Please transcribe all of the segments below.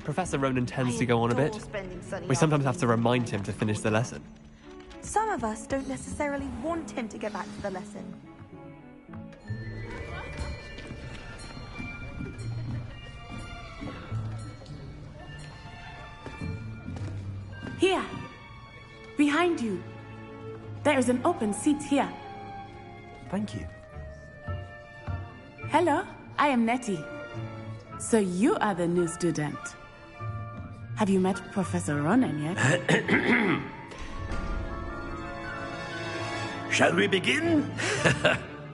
Professor Ronan tends to go on a bit. We sometimes have to remind him to finish the lesson. Some of us don't necessarily want him to get back to the lesson. Here, behind you. There is an open seat here. Thank you. Hello, I am Nettie. So you are the new student. Have you met Professor Ronan yet? Shall we begin?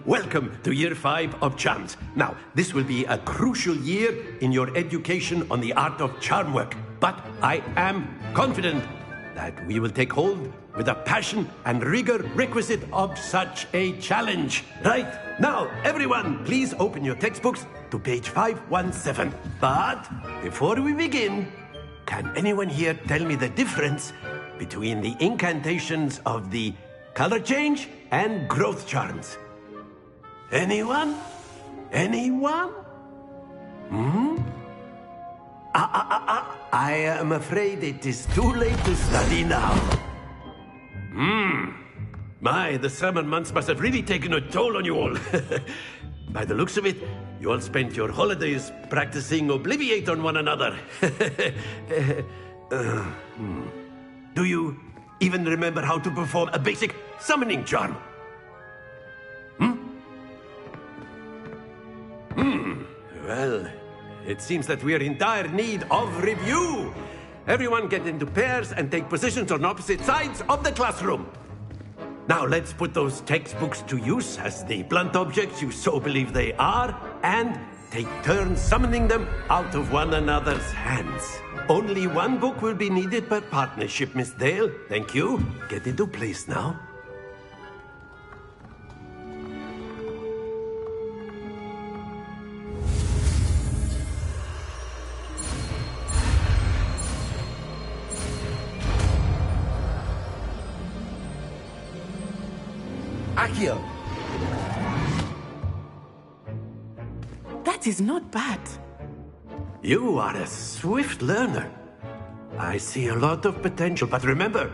Welcome to Year 5 of Charms. Now, this will be a crucial year in your education on the art of charm work. But I am confident that we will take hold with the passion and rigor requisite of such a challenge. Right, now, everyone, please open your textbooks to page 517. But before we begin, can anyone here tell me the difference between the incantations of the color change and growth charms? Anyone? Anyone? I am afraid it is too late to study now. My, the summer months must have really taken a toll on you all. By the looks of it, you all spent your holidays practicing Obliviate on one another. Do you even remember how to perform a basic summoning charm? Well, it seems that we are in dire need of review. Everyone get into pairs and take positions on opposite sides of the classroom. Now let's put those textbooks to use as the blunt objects you so believe they are, and take turns summoning them out of one another's hands. Only one book will be needed per partnership, Miss Dale. Thank you. Get into place now. Accio! That is not bad. You are a swift learner. I see a lot of potential, but remember,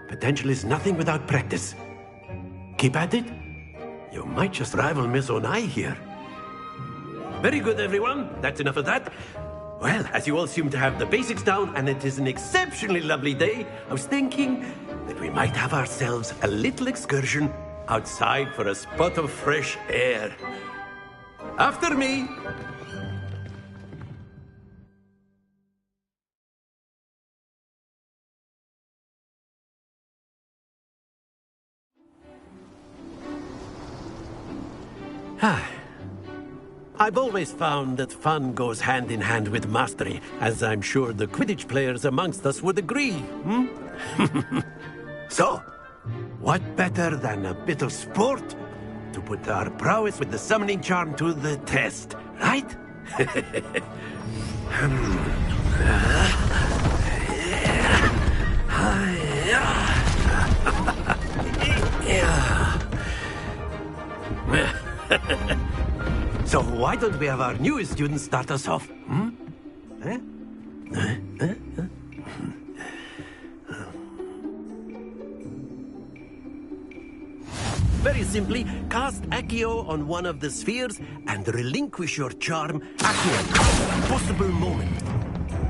potential is nothing without practice. Keep at it. You might just rival Miss Onai here. Very good, everyone. That's enough of that. Well, as you all seem to have the basics down, and it is an exceptionally lovely day, I was thinking that we might have ourselves a little excursion outside for a spot of fresh air. After me. I've always found that fun goes hand in hand with mastery, as I'm sure the Quidditch players amongst us would agree. So, what better than a bit of sport to put our prowess with the summoning charm to the test, right? So why don't we have our newest student start us off? Very simply, cast Accio on one of the spheres and relinquish your charm at a possible moment.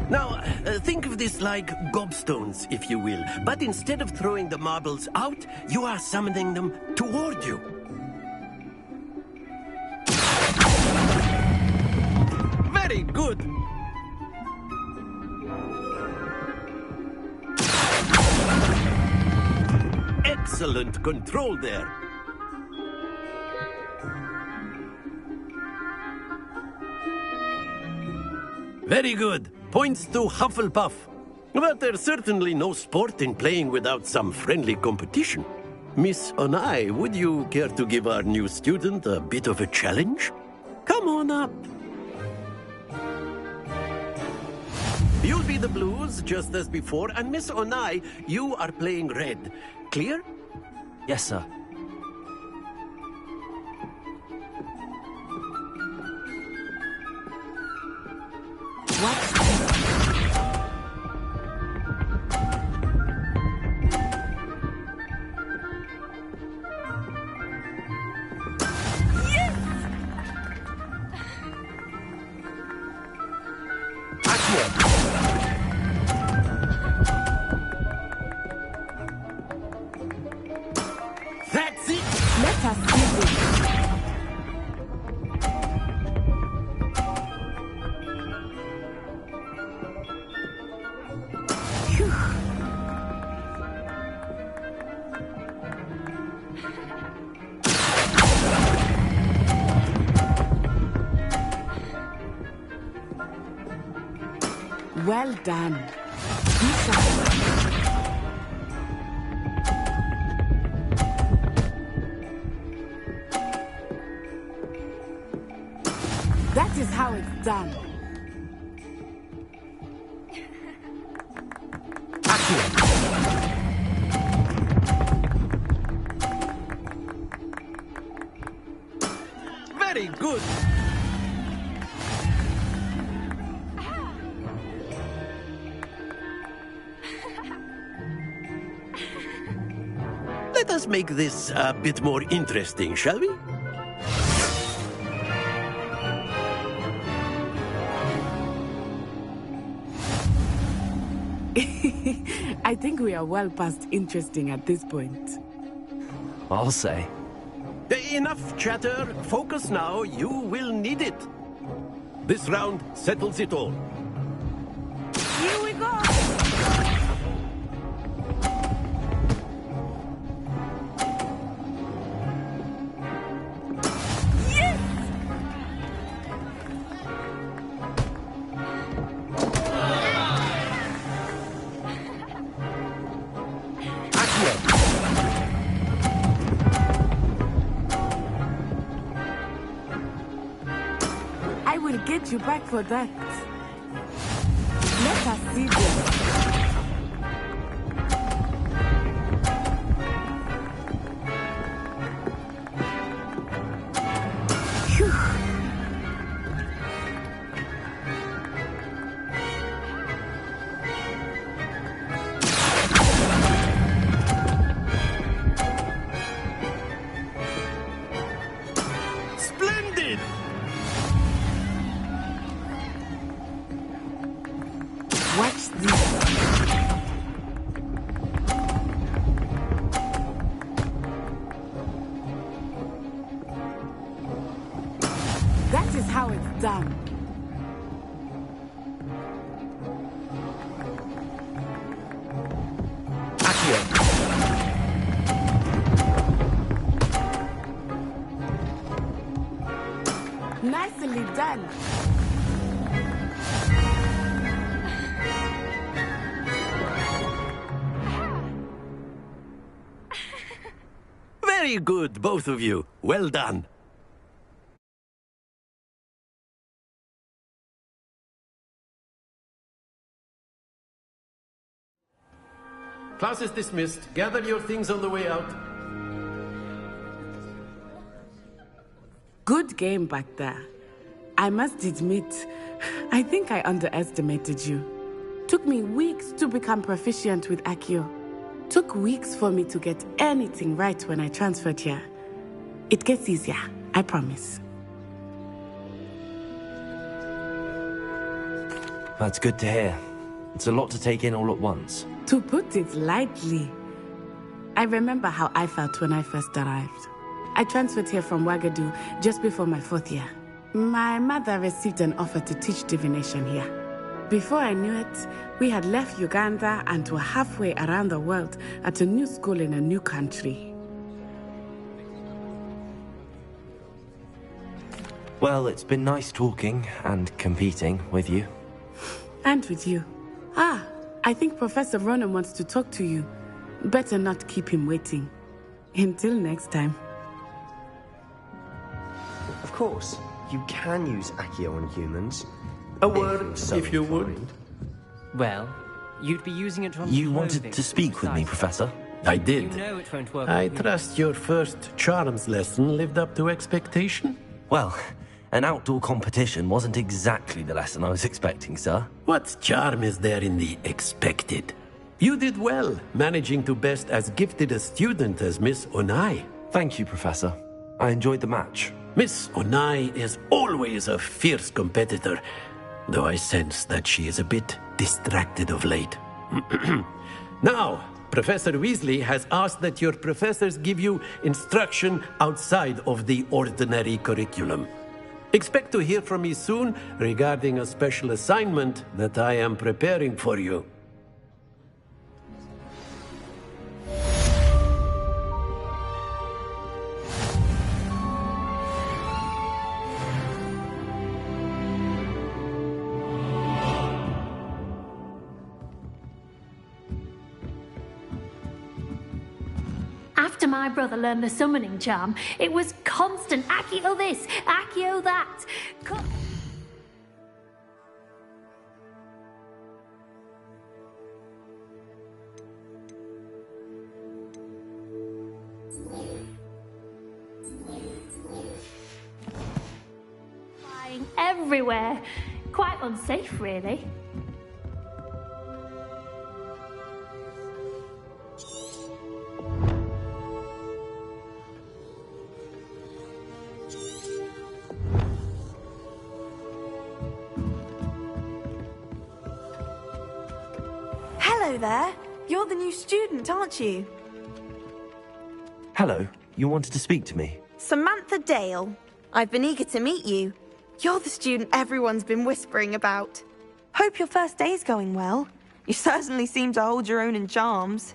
Now, think of this like gobstones, if you will. But instead of throwing the marbles out, you are summoning them toward you. Very good. Excellent control there. Very good. Points to Hufflepuff. But there's certainly no sport in playing without some friendly competition. Miss Onai, would you care to give our new student a bit of a challenge? Come on up. You'll be the blues, just as before, and Miss Onai, you are playing red. Clear? Yes, sir. What? us see this. Well done. That is how it's done. Very good. Let us make this a bit more interesting, shall we? I think we are well past interesting at this point. I'll say. Enough chatter. Focus now. You will need it. This round settles it all. Here we go! I will get you back for that. Let us see this. Splendid! Watch this. That is how it's done. Nicely done. Very good, both of you. Well done. Class is dismissed. Gather your things on the way out. Good game back there. I must admit, I think I underestimated you. Took me weeks to become proficient with Accio. Took weeks for me to get anything right when I transferred here. It gets easier, I promise. That's good to hear. It's a lot to take in all at once. To put it lightly, I remember how I felt when I first arrived. I transferred here from Wagadu just before my 4th year. My mother received an offer to teach divination here. Before I knew it, we had left Uganda and were halfway around the world at a new school in a new country. Well, it's been nice talking and competing with you. And with you. Ah, I think Professor Ronan wants to talk to you. Better not keep him waiting. Until next time. Of course, you can use Accio on humans. A word, so if you would. inclined. Well, you'd be using it on You clothing, wanted to speak with me, precisely. Professor? I You did. know it won't work. I on you. trust your first charms lesson lived up to expectation? Well, an outdoor competition wasn't exactly the lesson I was expecting, sir. What charm is there in the expected? You did well, managing to best as gifted a student as Miss Onai. Thank you, Professor. I enjoyed the match. Miss Onai is always a fierce competitor, though I sense that she is a bit distracted of late. Now, Professor Weasley has asked that your professors give you instruction outside of the ordinary curriculum. Expect to hear from me soon regarding a special assignment that I am preparing for you. After my brother learned the summoning charm, it was constant Accio this, Accio that. Flying everywhere. Quite unsafe, really. Hello there. You're the new student, aren't you? Hello, you wanted to speak to me? Samantha Dale. I've been eager to meet you. You're the student everyone's been whispering about. Hope your first day's going well. You certainly seem to hold your own in charms.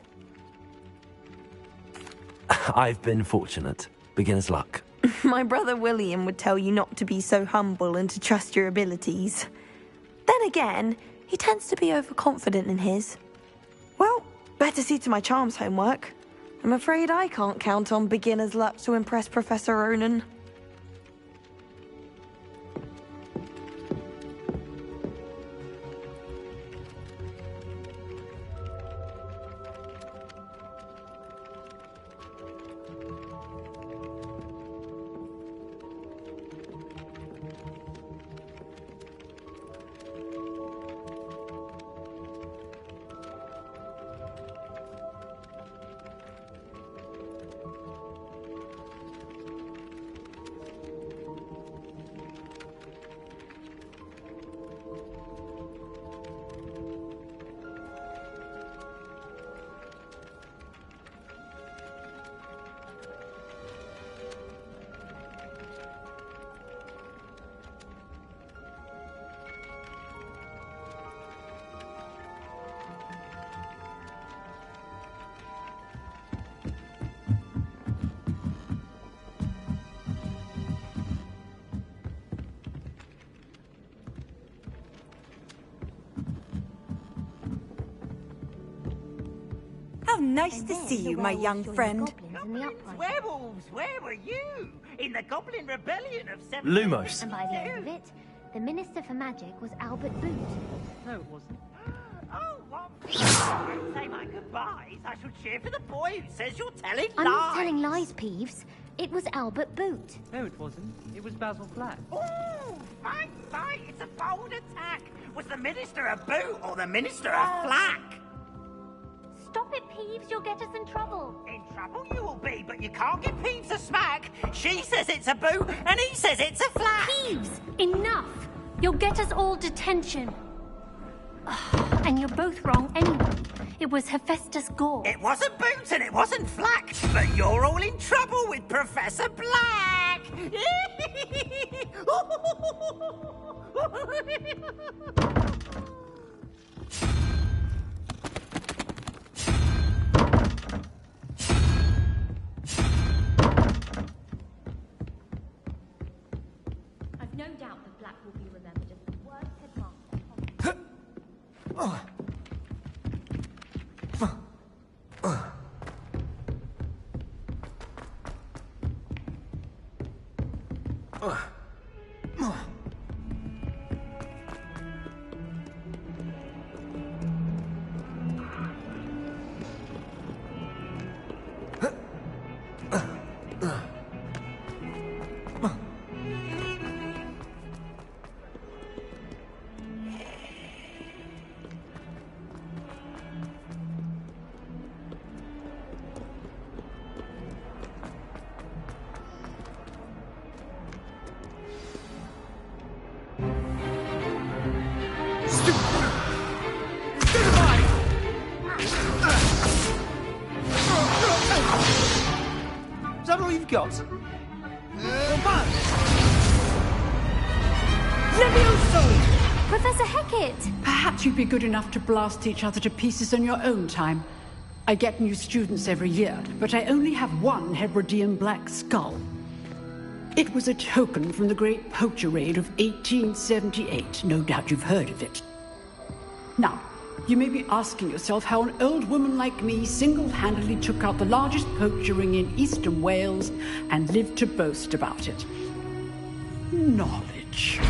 I've been fortunate. Beginner's luck. My brother William would tell you not to be so humble and to trust your abilities. Then again, he tends to be overconfident in his. Well, better see to my charms homework. I'm afraid I can't count on beginner's luck to impress Professor Ronan. How nice to see you, my young friend. Werewolves, where were you? In the Goblin Rebellion of Lumos. And by the end of it, the Minister for Magic was Albert Boot. No, it wasn't. Oh, what? I say my goodbyes. I shall cheer for the boy who says you're telling lies. I'm not telling lies, Peeves. It was Albert Boot. No, it wasn't. It was Basil Flack. Oh, fight! It's a bold attack. Was the Minister a boot or the Minister a flack? Stop it, Peeves. You'll get us in trouble. In trouble you will be, but you can't give Peeves a smack. She says it's a boot, and he says it's a flack. Peeves, enough. You'll get us all detention. Ugh, and you're both wrong anyway. It was Hephaestus Gore. It wasn't boot and it wasn't flack, but you're all in trouble with Professor Black. I've no doubt that Black will be remembered as the worst headmaster. got? Levioso! Professor Hecat! Perhaps you'd be good enough to blast each other to pieces on your own time. I get new students every year, but I only have one Hebridean black skull. It was a token from the Great Poacher Raid of 1878. No doubt you've heard of it. Now, you may be asking yourself how an old woman like me single-handedly took out the largest poacher ring in eastern Wales and lived to boast about it. Knowledge.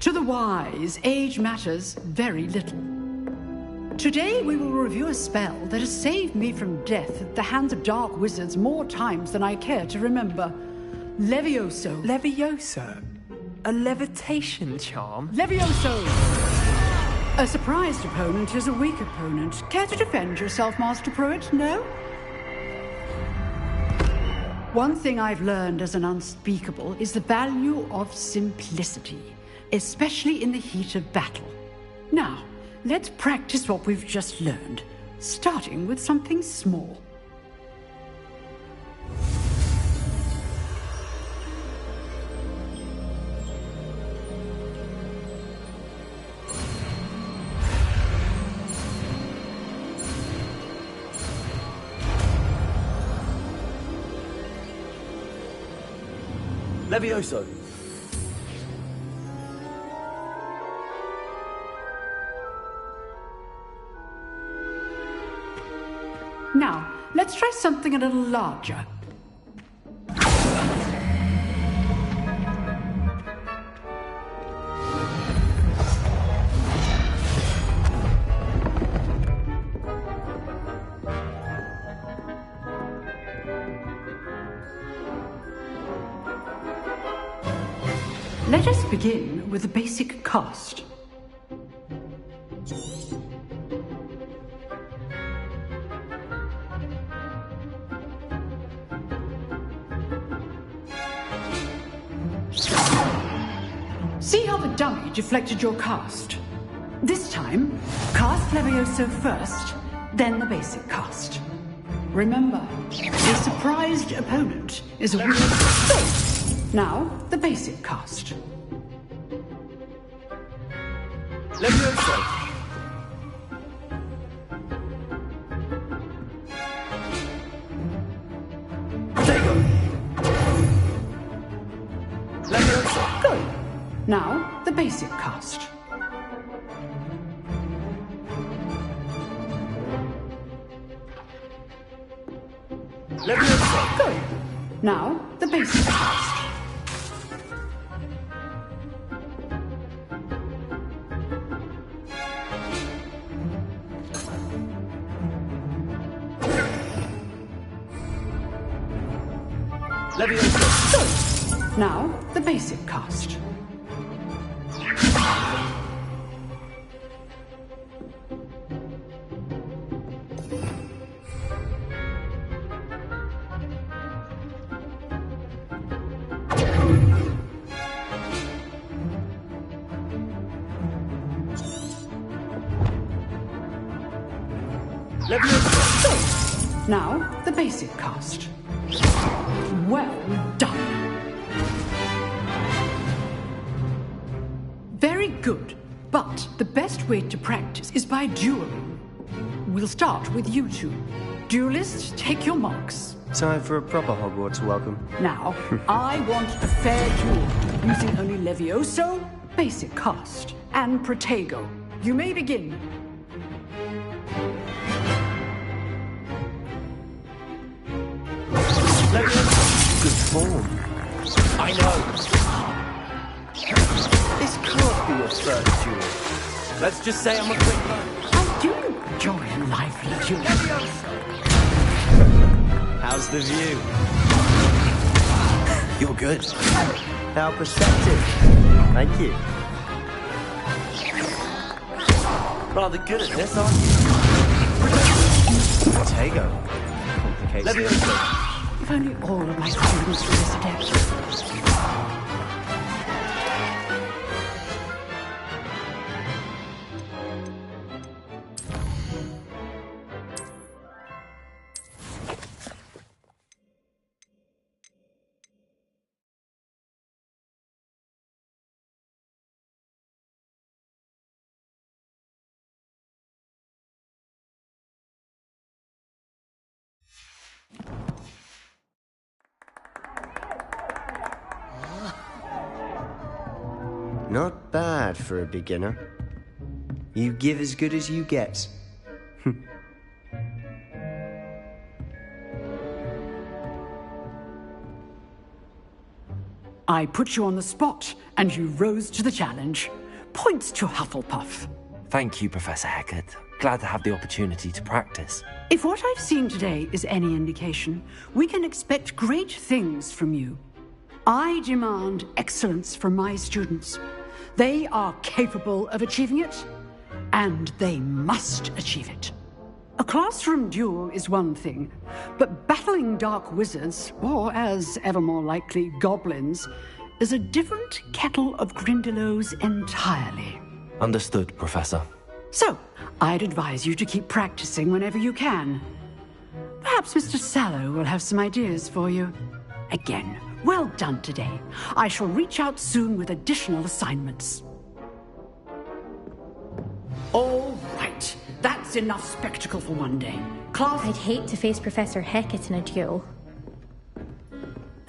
To the wise, age matters very little. Today we will review a spell that has saved me from death at the hands of dark wizards more times than I care to remember. Levioso. Levioso? A levitation charm? Levioso! A surprised opponent is a weak opponent. Care to defend yourself, Master Pruitt? No? One thing I've learned as an unspeakable is the value of simplicity, especially in the heat of battle. Now, let's practice what we've just learned, starting with something small. Levioso! Now, let's try something a little larger. Let us begin with the basic cast. See how the dummy deflected your cast? This time, cast Levioso first, then the basic cast. Remember, a surprised opponent is a weak foe. Now, the basic cast. Levioso! Levioso! Good. Now, the basic cast. Levioso! Good. Now, the basic cast. Levioso! Good. Now, the basic cast. Levioso! Good. Now, the basic cast. Well done. Very good. But the best way to practice is by dueling. We'll start with you two. Duelists, take your marks. Time for a proper Hogwarts welcome. Now, I want a fair duel, using only Levioso, basic cast, and Protego. You may begin. Good form. I know. This can't be your first duel. Let's just say I'm a quick learner. I do enjoy a lively duel. How's the view? You're good. How perceptive. Thank you. Rather good at this, aren't you? Protego. Complicated. Levioso! If only all of my students were this adept. Not bad for a beginner. You give as good as you get. I put you on the spot, and you rose to the challenge. Points to Hufflepuff. Thank you, Professor Hecat. Glad to have the opportunity to practice. If what I've seen today is any indication, we can expect great things from you. I demand excellence from my students. They are capable of achieving it, and they must achieve it. A classroom duel is one thing, but battling dark wizards, or as ever more likely, goblins, is a different kettle of Grindylows entirely. Understood, Professor. So, I'd advise you to keep practicing whenever you can. Perhaps Mr. Sallow will have some ideas for you. Again, well done today. I shall reach out soon with additional assignments. All right. That's enough spectacle for one day. Class... I'd hate to face Professor Hecat in a duel.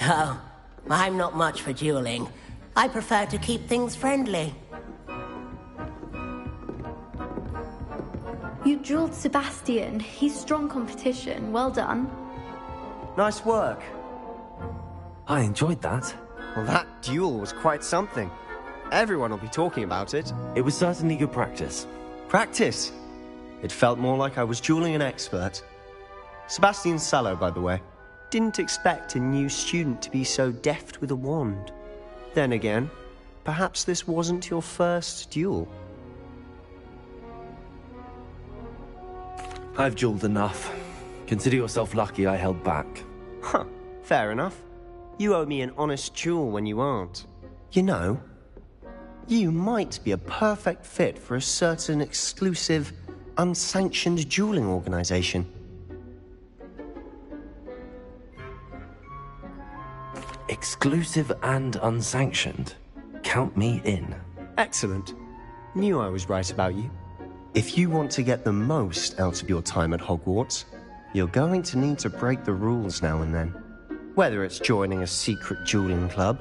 Oh, I'm not much for dueling. I prefer to keep things friendly. You dueled Sebastian. He's strong competition. Well done. Nice work. I enjoyed that. Well, that duel was quite something. Everyone will be talking about it. It was certainly good practice. Practice? It felt more like I was dueling an expert. Sebastian Sallow, by the way. Didn't expect a new student to be so deft with a wand. Then again, perhaps this wasn't your first duel. I've dueled enough. Consider yourself lucky I held back. Huh, fair enough. You owe me an honest duel when you aren't. You know, you might be a perfect fit for a certain exclusive, unsanctioned dueling organization. Exclusive and unsanctioned. Count me in. Excellent. Knew I was right about you. If you want to get the most out of your time at Hogwarts, you're going to need to break the rules now and then. Whether it's joining a secret dueling club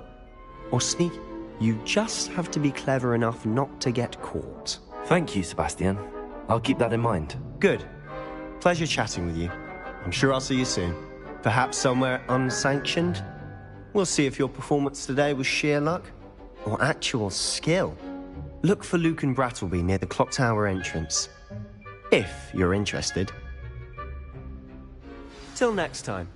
or sneak, you just have to be clever enough not to get caught. Thank you, Sebastian. I'll keep that in mind. Good. Pleasure chatting with you. I'm sure I'll see you soon. Perhaps somewhere unsanctioned? We'll see if your performance today was sheer luck or actual skill. Look for Luke and Brattleby near the clock tower entrance, if you're interested. Till next time.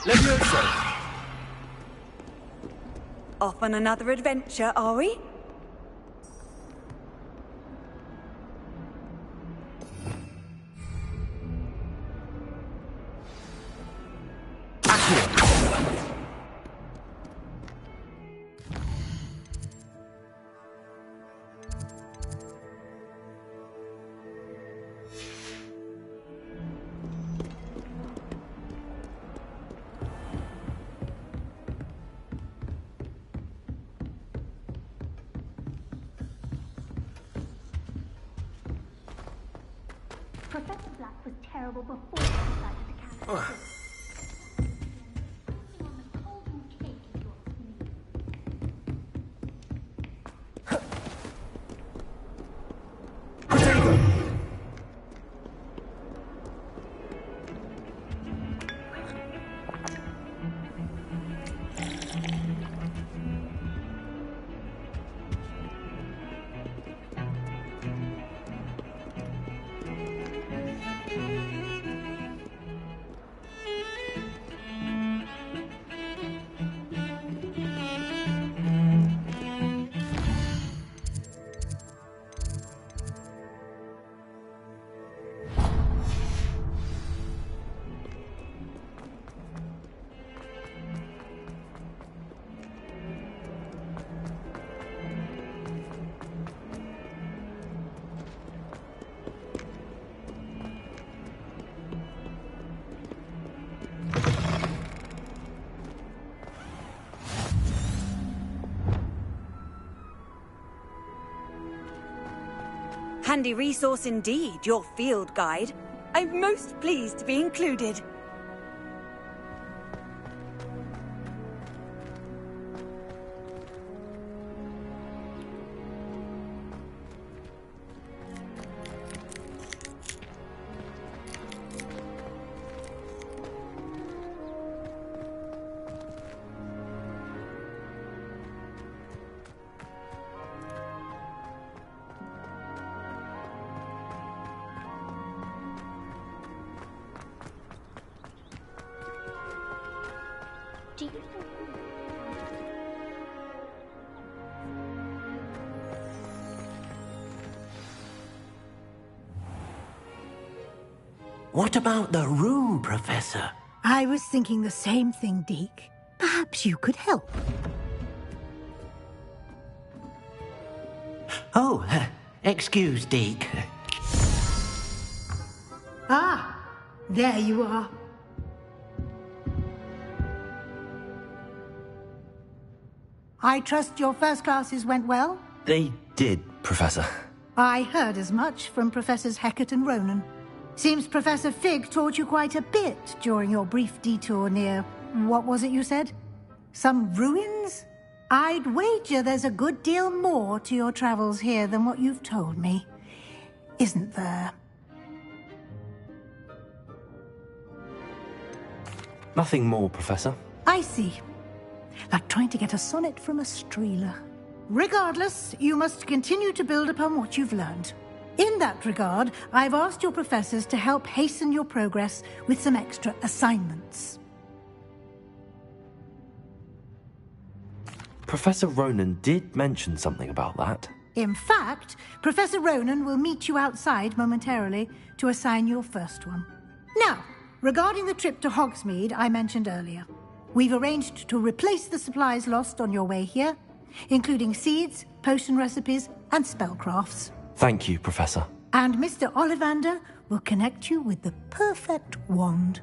Levioso! Off on another adventure, are we? Professor Black was terrible before he decided to catch us. Handy resource indeed, your field guide. I'm most pleased to be included. Do you think... What about the room, Professor? I was thinking the same thing, Deke. Perhaps you could help. Oh, excuse, Deke. Ah, there you are. I trust your first classes went well? They did, Professor. I heard as much from Professors Hecat and Ronan. Seems Professor Fig taught you quite a bit during your brief detour near... what was it you said? Some ruins? I'd wager there's a good deal more to your travels here than what you've told me. Isn't there? Nothing more, Professor. I see. Like trying to get a sonnet from a streeler. Regardless, you must continue to build upon what you've learned. In that regard, I've asked your professors to help hasten your progress with some extra assignments. Professor Ronan did mention something about that. In fact, Professor Ronan will meet you outside momentarily to assign your first one. Now, regarding the trip to Hogsmeade I mentioned earlier, we've arranged to replace the supplies lost on your way here, including seeds, potion recipes, and spellcrafts. Thank you, Professor. And Mr. Ollivander will connect you with the perfect wand.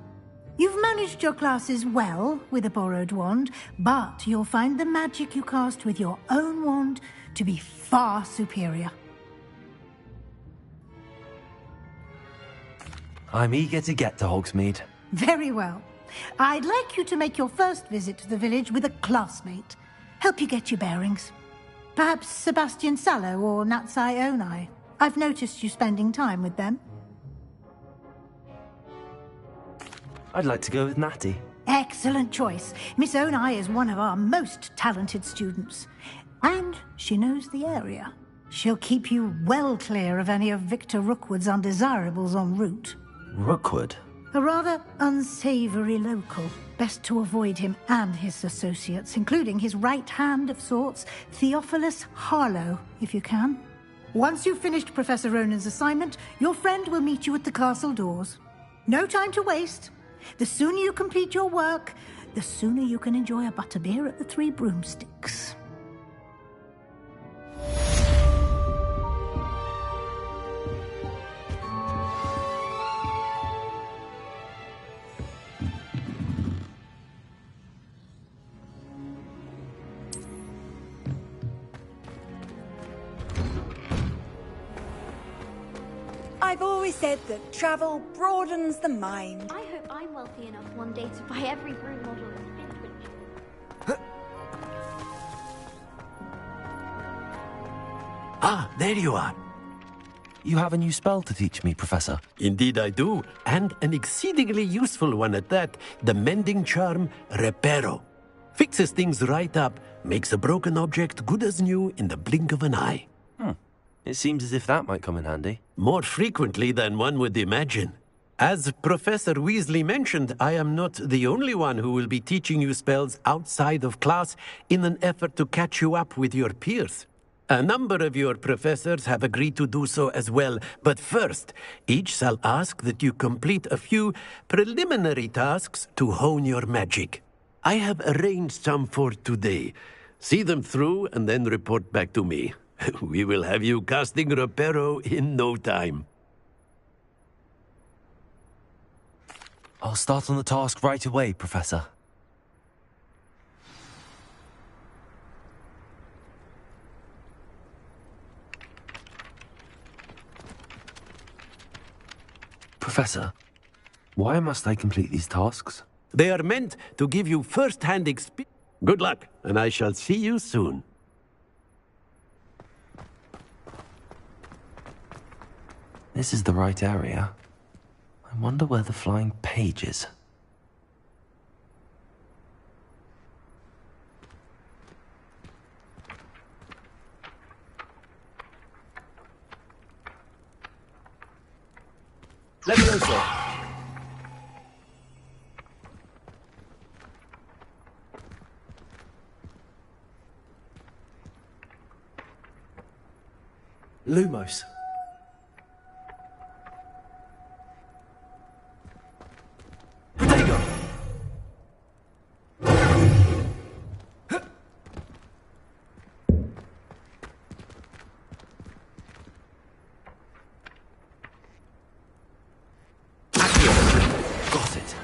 You've managed your classes well with a borrowed wand, but you'll find the magic you cast with your own wand to be far superior. I'm eager to get to Hogsmeade. Very well. I'd like you to make your first visit to the village with a classmate. Help you get your bearings. Perhaps Sebastian Sallow or Natsai Onai. I've noticed you spending time with them. I'd like to go with Natty. Excellent choice. Miss Onai is one of our most talented students. And she knows the area. She'll keep you well clear of any of Victor Rookwood's undesirables en route. Rookwood? A rather unsavory local. Best to avoid him and his associates, including his right hand of sorts, Theophilus Harlow, if you can. Once you've finished Professor Ronan's assignment, your friend will meet you at the castle doors. No time to waste. The sooner you complete your work, the sooner you can enjoy a butterbeer at the Three Broomsticks. I've always said that travel broadens the mind. I hope I'm wealthy enough one day to buy every broom model in Finwich. Ah, there you are. You have a new spell to teach me, Professor. Indeed I do, and an exceedingly useful one at that, the mending charm Reparo. Fixes things right up, makes a broken object good as new in the blink of an eye. It seems as if that might come in handy. More frequently than one would imagine. As Professor Weasley mentioned, I am not the only one who will be teaching you spells outside of class in an effort to catch you up with your peers. A number of your professors have agreed to do so as well, but first, each shall ask that you complete a few preliminary tasks to hone your magic. I have arranged some for today. See them through and then report back to me. We will have you casting Reparo in no time. I'll start on the task right away, Professor. Professor, why must I complete these tasks? They are meant to give you first-hand experience. Good luck, and I shall see you soon. This is the right area. I wonder where the flying page is. Levioso! Lumos. Protego! Got it.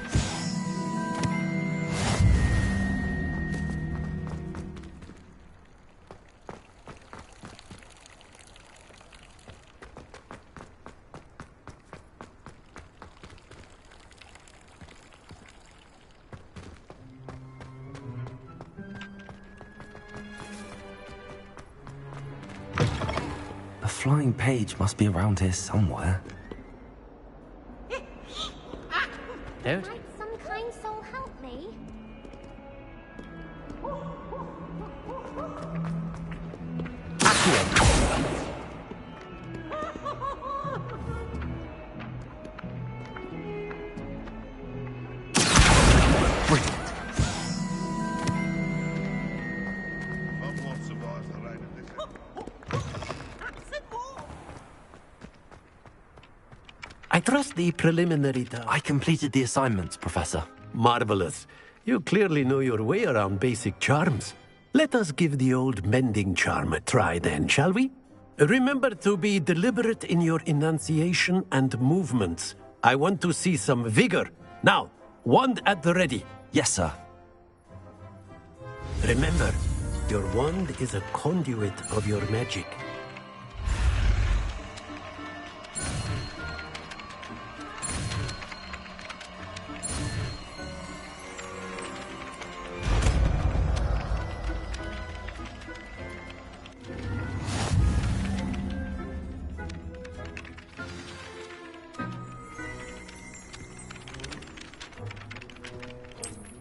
The flying page must be around here somewhere. Dude. Might some kind soul help me? I trust the preliminary task. I completed the assignments, Professor. Marvelous. You clearly know your way around basic charms. Let us give the old mending charm a try then, shall we? Remember to be deliberate in your enunciation and movements. I want to see some vigor. Now, wand at the ready. Yes, sir. Remember, your wand is a conduit of your magic.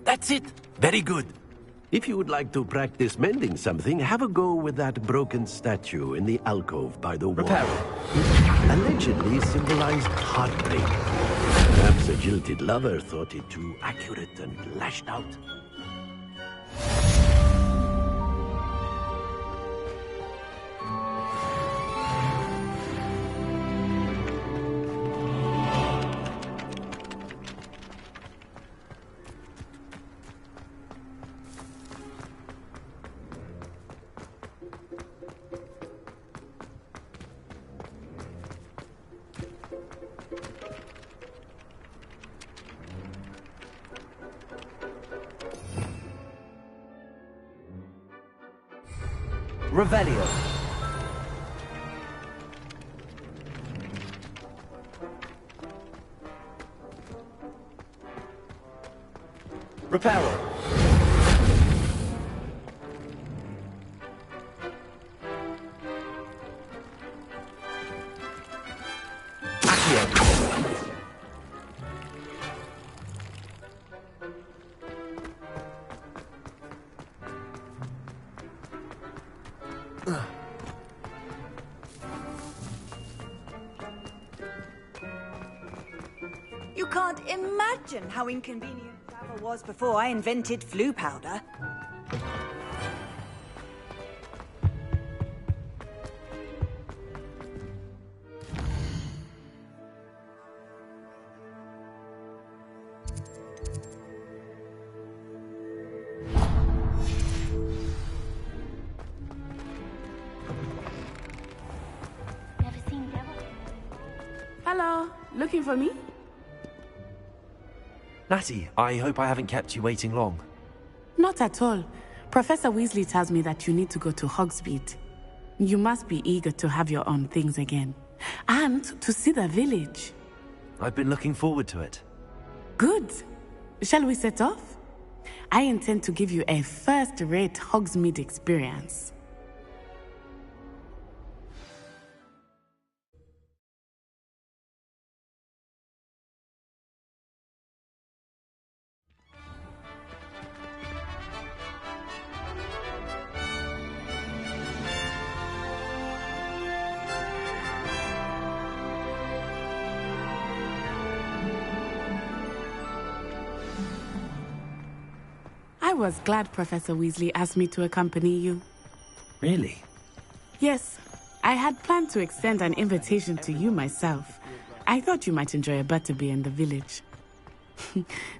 That's it. Very good. If you would like to practice mending something, have a go with that broken statue in the alcove by the wall. Repair It allegedly symbolized heartbreak. Perhaps a jilted lover thought it too accurate and lashed out. Revelio. Reparo. You can't imagine how inconvenient travel was before I invented flu powder. Hello, looking for me? Natty, I hope I haven't kept you waiting long. Not at all. Professor Weasley tells me that you need to go to Hogsmeade. You must be eager to have your own things again. And to see the village. I've been looking forward to it. Good. Shall we set off? I intend to give you a first-rate Hogsmeade experience. I was glad Professor Weasley asked me to accompany you. Really? Yes, I had planned to extend an invitation to you myself. I thought you might enjoy a butterbeer in the village.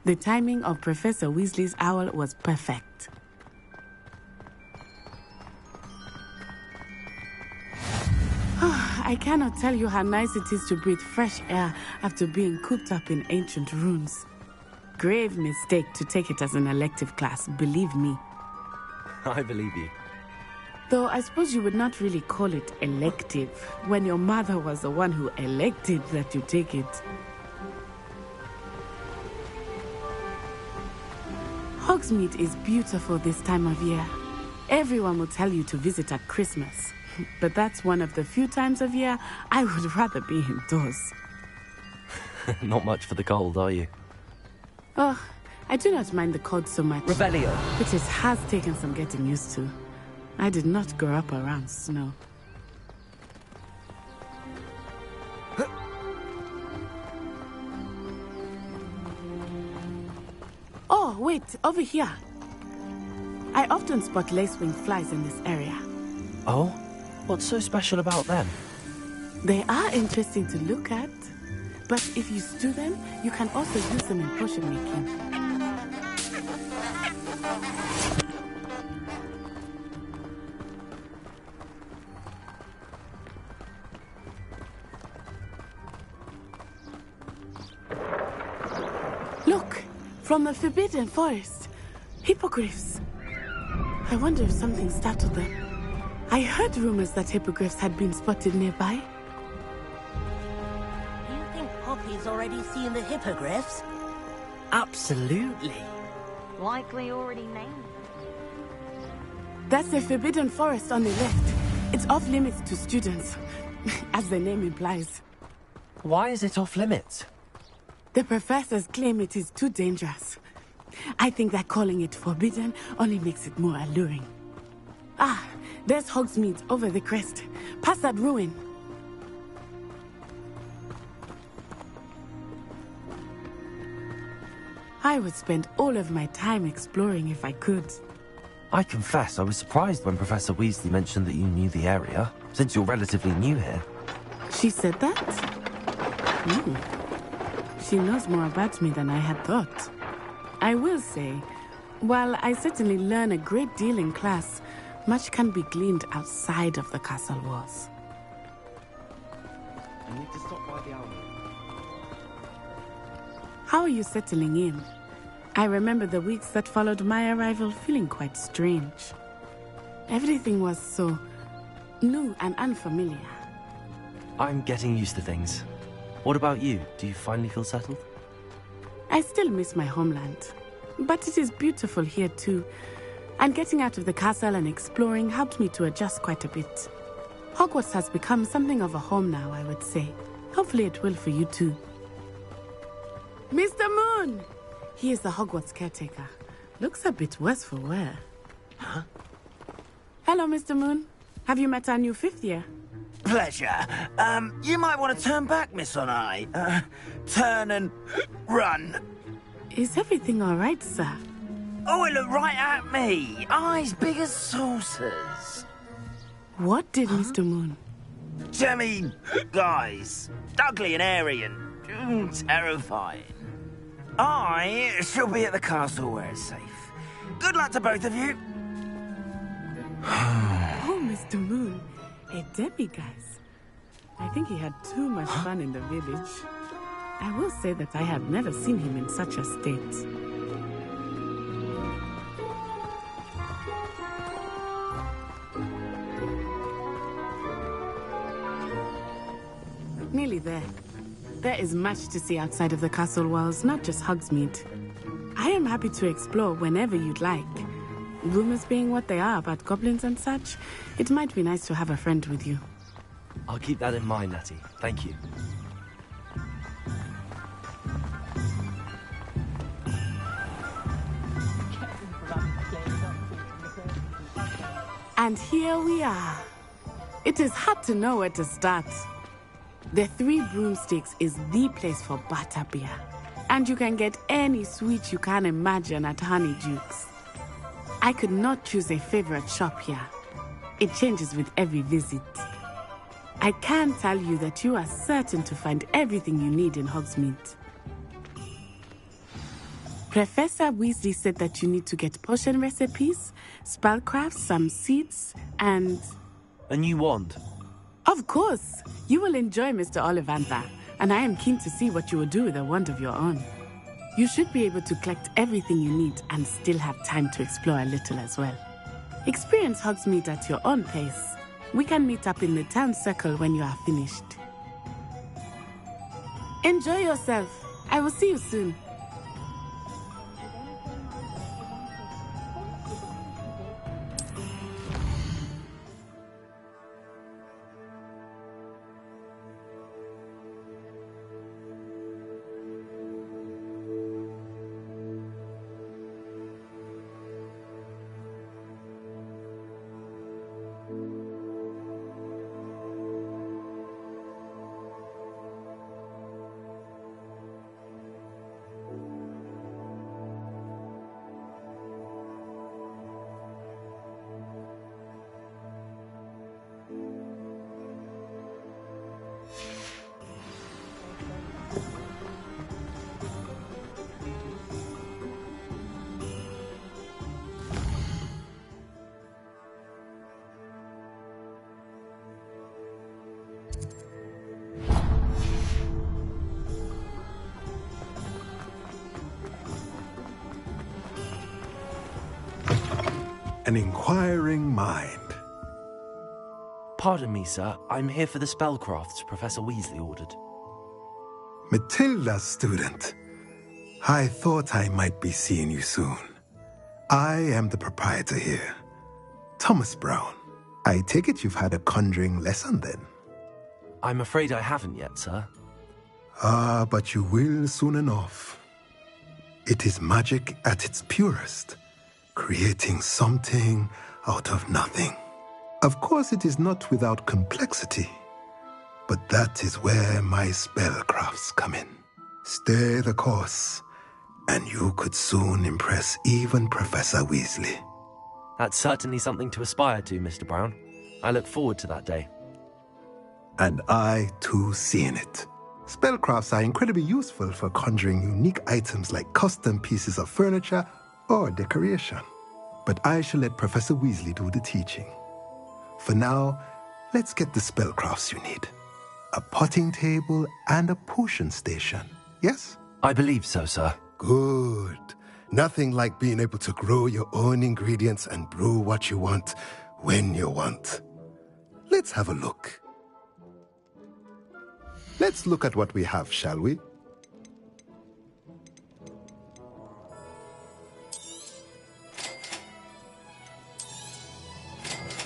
The timing of Professor Weasley's owl was perfect. I cannot tell you how nice it is to breathe fresh air after being cooped up in ancient ruins. Grave mistake to take it as an elective class, believe me. I believe you. Though I suppose you would not really call it elective when your mother was the one who elected that you take it. Hogsmeade is beautiful this time of year. Everyone will tell you to visit at Christmas, but that's one of the few times of year I would rather be indoors. Not much for the cold, are you? Oh, I do not mind the cold so much. Revelio. But it has taken some getting used to. I did not grow up around snow. Oh, wait, over here. I often spot lacewing flies in this area. Oh? What's so special about them? They are interesting to look at. But if you stew them, you can also use them in potion making. Look! From the Forbidden Forest. Hippogriffs. I wonder if something startled them. I heard rumors that hippogriffs had been spotted nearby. Poppy's already seen the hippogriffs? Absolutely. Likely already named. That's the Forbidden Forest on the left. It's off limits to students, as the name implies. Why is it off limits? The professors claim it is too dangerous. I think that calling it forbidden only makes it more alluring. Ah, there's Hogsmeade over the crest. Past that ruin. I would spend all of my time exploring if I could. I confess I was surprised when Professor Weasley mentioned that you knew the area, since you're relatively new here. She said that? She knows more about me than I had thought. I will say, while I certainly learn a great deal in class, much can be gleaned outside of the castle walls. I need to stop by the owl. How are you settling in? I remember the weeks that followed my arrival feeling quite strange. Everything was so new and unfamiliar. I'm getting used to things. What about you? Do you finally feel settled? I still miss my homeland, but it is beautiful here too. And getting out of the castle and exploring helped me to adjust quite a bit. Hogwarts has become something of a home now, I would say. Hopefully it will for you too. Mr. Moon! He is the Hogwarts caretaker. Looks a bit worse for wear. Huh? Hello, Mr. Moon. Have you met our new fifth year? Pleasure. You might want to turn back, Miss Onai. Turn and run. Is everything all right, sir? Oh, it looked right at me. Eyes big as saucers. What did Mr. Moon? Jemmy, guys. Ugly and airy and terrifying. I shall be at the castle where it's safe. Good luck to both of you. Oh, Mr. Moon. A demiguise. I think he had too much fun in the village. I will say that I have never seen him in such a state. Nearly there. there is much to see outside of the castle walls, not just Hogsmeade. I am happy to explore whenever you'd like. Rumors being what they are about goblins and such, it might be nice to have a friend with you. I'll keep that in mind, Natty. Thank you. And here we are. It is hard to know where to start. The Three Broomsticks is the place for butterbeer. And you can get any sweet you can imagine at Honeydukes. I could not choose a favorite shop here. It changes with every visit. I can tell you that you are certain to find everything you need in Hogsmeade. Professor Weasley said that you need to get potion recipes, spellcrafts, some seeds, and... A new wand? Of course! You will enjoy Mr. Ollivander, and I am keen to see what you will do with a wand of your own. You should be able to collect everything you need and still have time to explore a little as well. Experience Hogsmeade at your own pace. We can meet up in the town circle when you are finished. Enjoy yourself. I will see you soon. An inquiring mind. Pardon me, sir. I'm here for the spellcrafts Professor Weasley ordered. Matilda's student. I thought I might be seeing you soon. I am the proprietor here, Thomas Brown. I take it you've had a conjuring lesson then? I'm afraid I haven't yet, sir. Ah, but you will soon enough. It is magic at its purest, creating something out of nothing. Of course, it is not without complexity, but that is where my spellcrafts come in. Stay the course, and you could soon impress even Professor Weasley. That's certainly something to aspire to, Mr. Brown. I look forward to that day. And I, too, seeing it. Spellcrafts are incredibly useful for conjuring unique items like custom pieces of furniture or decoration. But I shall let Professor Weasley do the teaching. For now, let's get the spellcrafts you need. A potting table and a potion station, yes? I believe so, sir. Good. Nothing like being able to grow your own ingredients and brew what you want, when you want. Let's have a look. Let's look at what we have, shall we?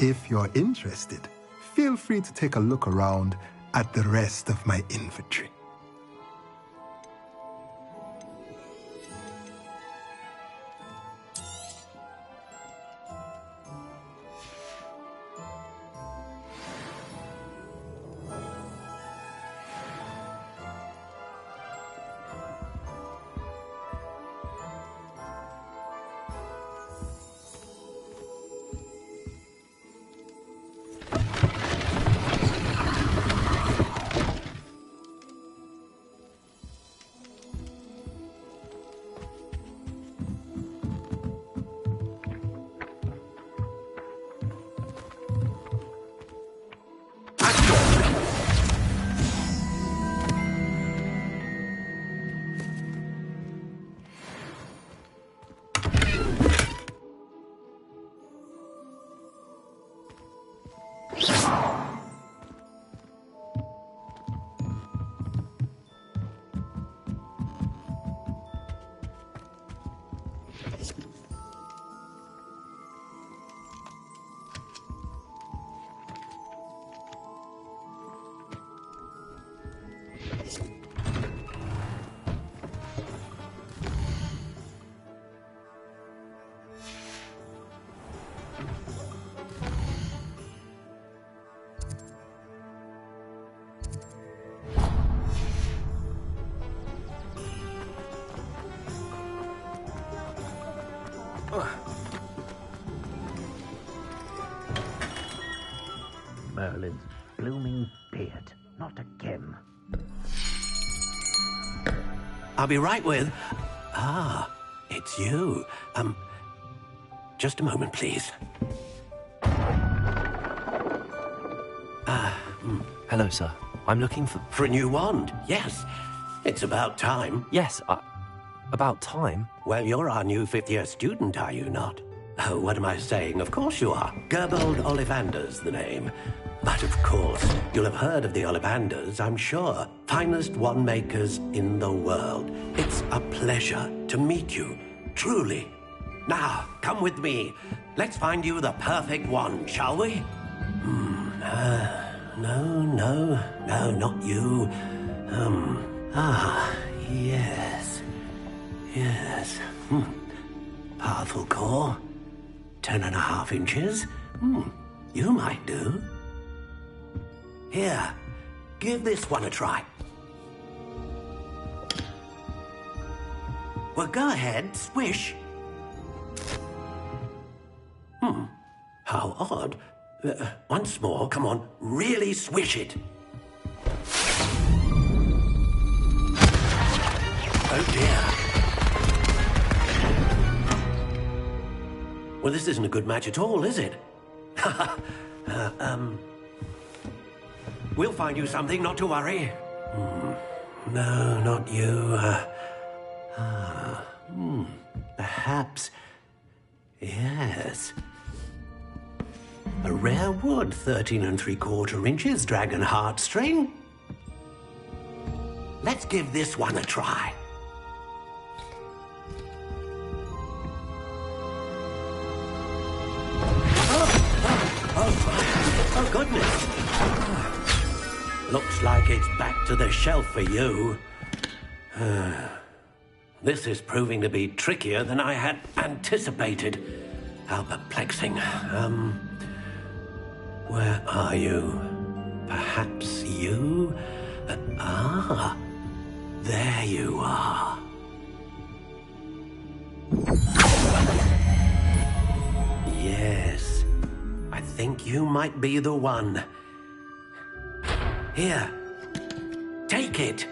If you're interested, feel free to take a look around at the rest of my inventory. Merlin's blooming beard. Not again. I'll be right with... Ah, it's you. Just a moment, please. Hello, sir. I'm looking for... For a new wand, yes. It's about time. Yes, about time? Well, you're our new fifth-year student, are you not? Oh, what am I saying? Of course you are. Gerbold Ollivander's the name. But of course, you'll have heard of the Ollivanders, I'm sure. Finest wand makers in the world. It's a pleasure to meet you, truly. Now, come with me. Let's find you the perfect wand, shall we? No, not you. Yes. Powerful core. 10.5 inches. You might do. Here, give this one a try. Well, go ahead, swish. How odd. Once more, come on, really swish it. Oh dear. Well, this isn't a good match at all, is it? We'll find you something, not to worry. No, not you. Perhaps... Yes. A rare wood, 13 3/4 inches, dragon heartstring. Let's give this one a try. Oh, goodness. Looks like it's back to the shelf for you. This is proving to be trickier than I had anticipated. How perplexing. Where are you? Perhaps you? There you are. Yes, I think you might be the one. Here, take it.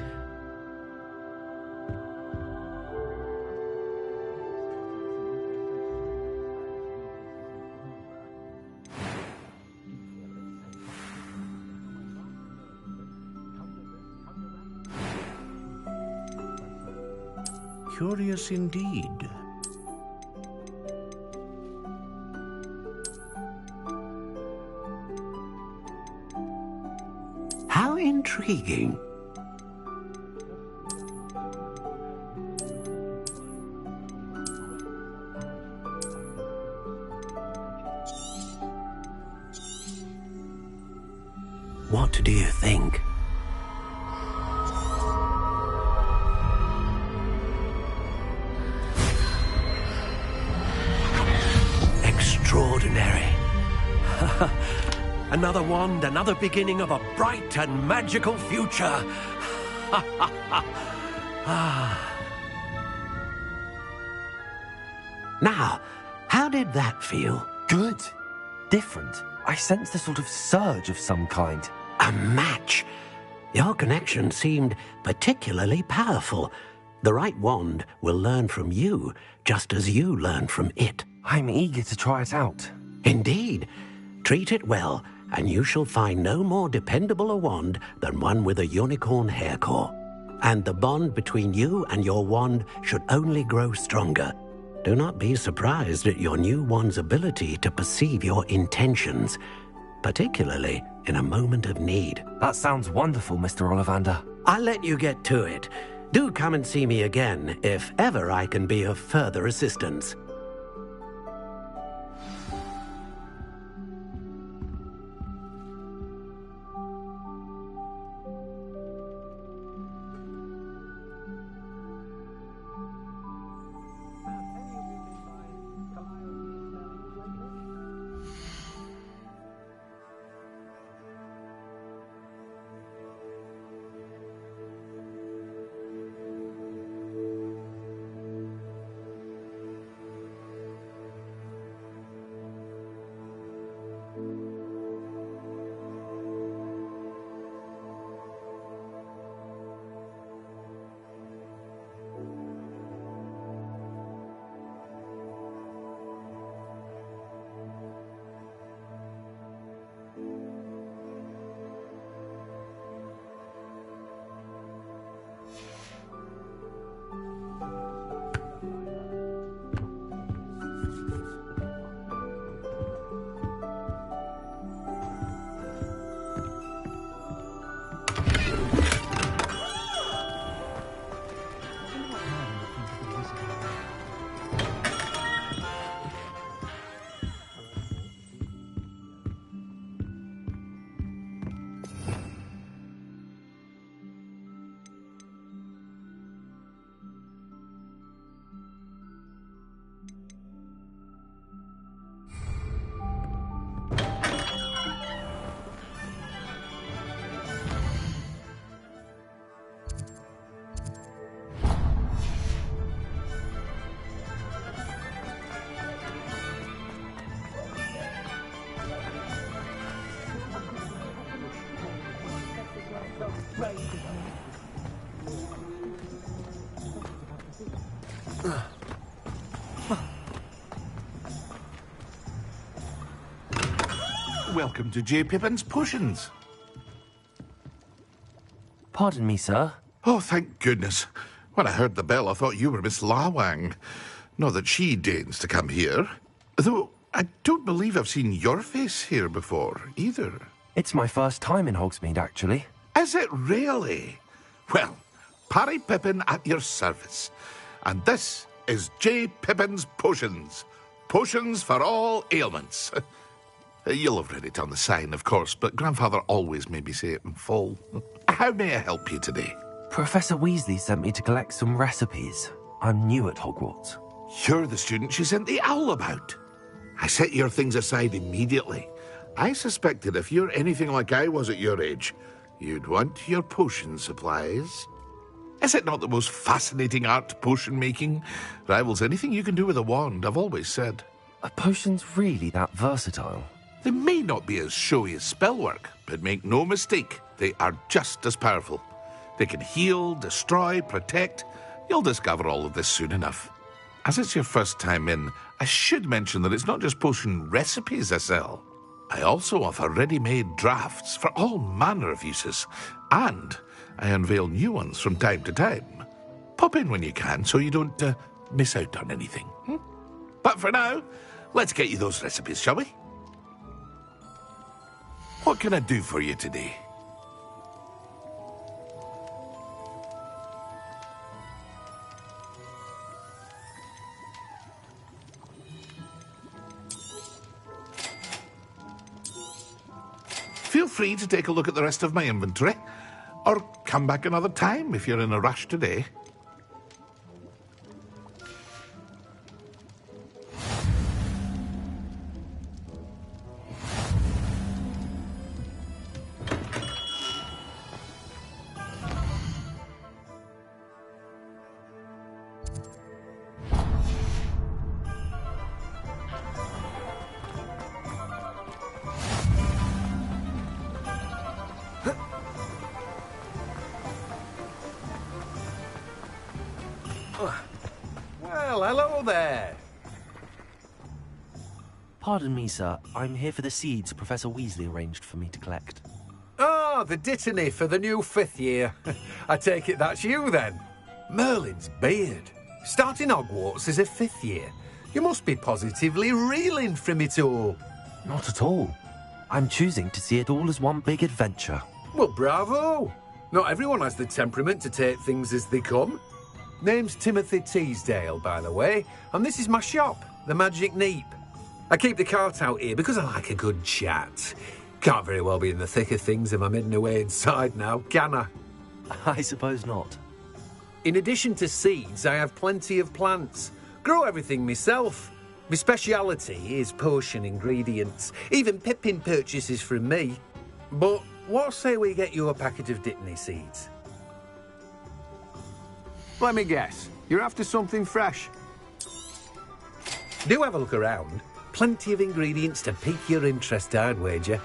Curious indeed. How intriguing. What do you think? Extraordinary. Another wand, another beginning of a bright and magical future. Now, how did that feel? Good. Different. I sensed a sort of surge of some kind. A match. Your connection seemed particularly powerful. The right wand will learn from you, just as you learn from it. I'm eager to try it out. Indeed. Treat it well, and you shall find no more dependable a wand than one with a unicorn hair core. And the bond between you and your wand should only grow stronger. Do not be surprised at your new wand's ability to perceive your intentions, particularly in a moment of need. That sounds wonderful, Mr. Ollivander. I'll let you get to it. Do come and see me again if ever I can be of further assistance. Welcome to J. Pippin's Potions. Pardon me, sir. Oh, thank goodness. When I heard the bell, I thought you were Miss Lawang. Not that she deigns to come here. Though, I don't believe I've seen your face here before, either. It's my first time in Hogsmeade, actually. Is it really? Well, Parry Pippin at your service. And this is J. Pippin's Potions. Potions for all ailments. You'll have read it on the sign, of course, but Grandfather always made me say it in full. How may I help you today? Professor Weasley sent me to collect some recipes. I'm new at Hogwarts. You're the student she sent the owl about. I set your things aside immediately. I suspected if you're anything like I was at your age, you'd want your potion supplies. Is it not the most fascinating art, potion making? Rivals anything you can do with a wand, I've always said. Are potions really that versatile? They may not be as showy as spellwork, but make no mistake, they are just as powerful. They can heal, destroy, protect. You'll discover all of this soon enough. As it's your first time in, I should mention that it's not just potion recipes I sell. I also offer ready-made drafts for all manner of uses, and I unveil new ones from time to time. Pop in when you can so you don't miss out on anything. But for now, let's get you those recipes, shall we? What can I do for you today? Feel free to take a look at the rest of my inventory, or come back another time if you're in a rush today. Well, hello there. Pardon me, sir. I'm here for the seeds Professor Weasley arranged for me to collect. Oh, the dittany for the new 5th year. I take it that's you, then. Merlin's beard. Starting Hogwarts as a 5th year. You must be positively reeling from it all. Not at all. I'm choosing to see it all as one big adventure. Well, bravo. Not everyone has the temperament to take things as they come. Name's Timothy Teasdale, by the way, and this is my shop, the Magic Neep. I keep the cart out here because I like a good chat. Can't very well be in the thick of things if I'm hidden away inside now, can I? I suppose not. In addition to seeds, I have plenty of plants. Grow everything myself. My speciality is potion ingredients. Even Pippin purchases from me. But what say we get you a packet of Dittany seeds? Let me guess. You're after something fresh. Do have a look around. Plenty of ingredients to pique your interest, I'd wager.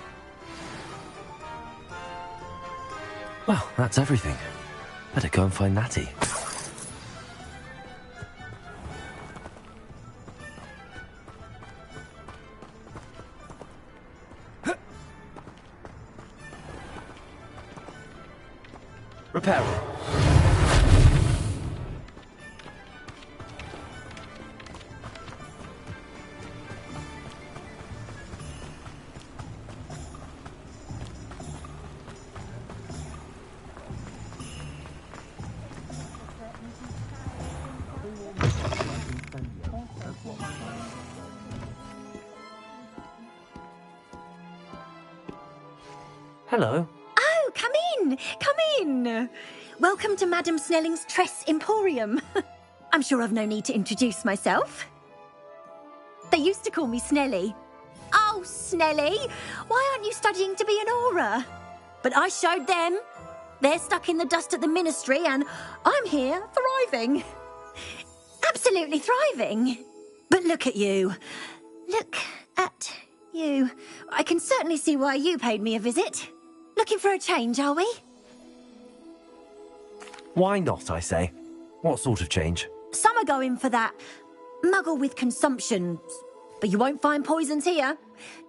Well, that's everything. Better go and find Natty. Repairing. Hello. Oh, come in! Come in! Welcome to Madame Snelling's Tress Emporium. I'm sure I've no need to introduce myself. They used to call me Snelly. Oh, Snelly, why aren't you studying to be an Auror? But I showed them. They're stuck in the dust at the Ministry and I'm here thriving. Absolutely thriving. But look at you. Look at you. I can certainly see why you paid me a visit. Looking for a change, are we? Why not, I say? What sort of change? Some are going for that muggle with consumption. But you won't find poisons here.